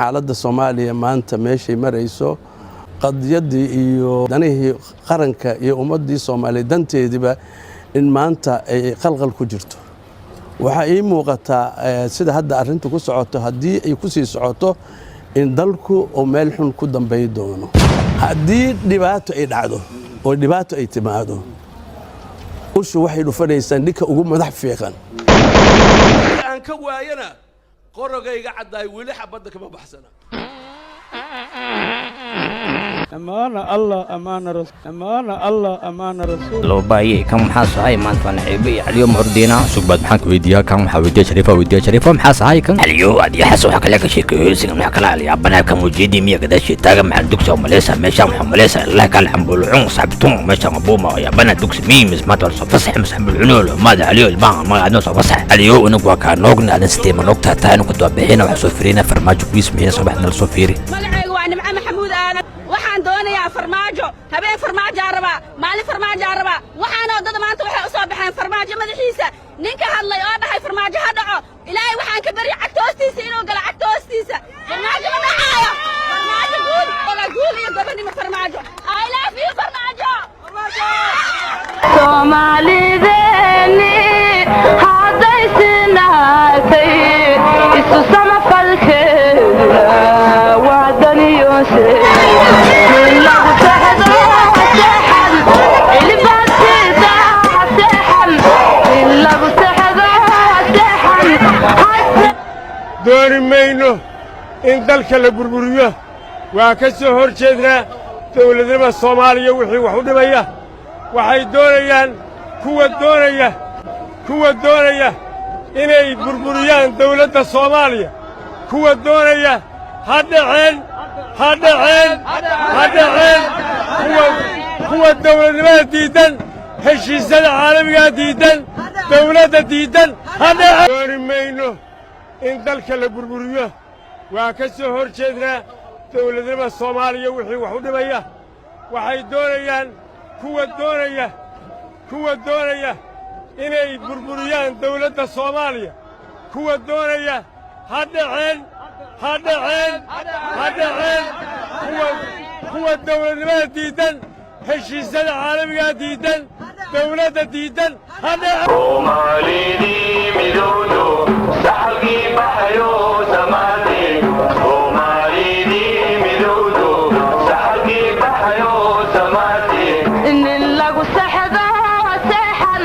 xaaladda Soomaaliya maanta meeshay marayso qadiyadii iyo danihii qaranka iyo ummadii Soomaaliyeed danteediba in maanta ay qalqal ku jirto waxa ay muuqataa sida hadda arrintu ku socoto hadii ay ku sii socoto in dalku oo meel xun ku dambeey doono hadii dhibaato ay dhacdo oo dhibaato ay timaado ushu waxay dhufanaysaa ninka ugu madax fiiqan aan ka waayana qorogayga caday wili xabada kama baxsana أمانة الله أمانة رسول أمانة الله أمانة رسول لو باي كم حاس هاي ما أنت نعيبي اليوم هردينا سبب محك ويديا كم حودي شريفة محاس هاي كم اليوم أدي حسوا حكى لك شيء كويس إنه حكى لي أبنا كم وجدي مية كذا شيء تاجم مع الدكتور مليسا ماشى مليسا الله قال حنبلعون صعبتون ماشى مبوما يا بنا دكتور ميمز ما تورس فصح مسح بالعنول ماذا اليوم البان ما عندنا فصح اليوم نقوى كان نقنا على ستيم نقطة تاني كنت بحينا وحصوفرينا فرماج كويس مية صباحنا الصوفيري waxaan doonayaa farmaajo habeen farmaajo araba maalin farmaajo araba waxaan oo dad maanta waxay u soo baxeen farmaajo madaxiisa ninka hadlay oo dhahay farmaajo ha dhaco ilaahay waxaan ka bari cagtoostiisa inuu galo cagtoostiisa farmaajo ma dhacayo farmaajo guul iyo gobonimo farmaajo I love you farmaajo Soomaalideni haday sinaatay isu sama falkeeda wadaniyoose dooni mayno in dalka la burburiyo waa ka soo horjeednaa dawladnimada Soomaaliya wixii wax u dhimaya waxay doonayaan kuwa doonaya inay burburiyaan dawladda Soomaaliya kuwa doonaya ha dhaceen kuwa dawladnimada diidan heshiisyada caalamiga diidan dawladda diidan ha dhaceen dooni mayno in dalka la burburiyo waa ka soo horjeednaa dawladnimada Soomaaliya wixii wax u dhimaya waxay doonayaan kuwa doonaya inay burburiyaan dawladda Soomaaliya kuwa doonaya ha dhaceen kuwa dawladnimada diidan heshiisyada caalamiga diidan dawladda diidan ha إن lagu saxdo saxan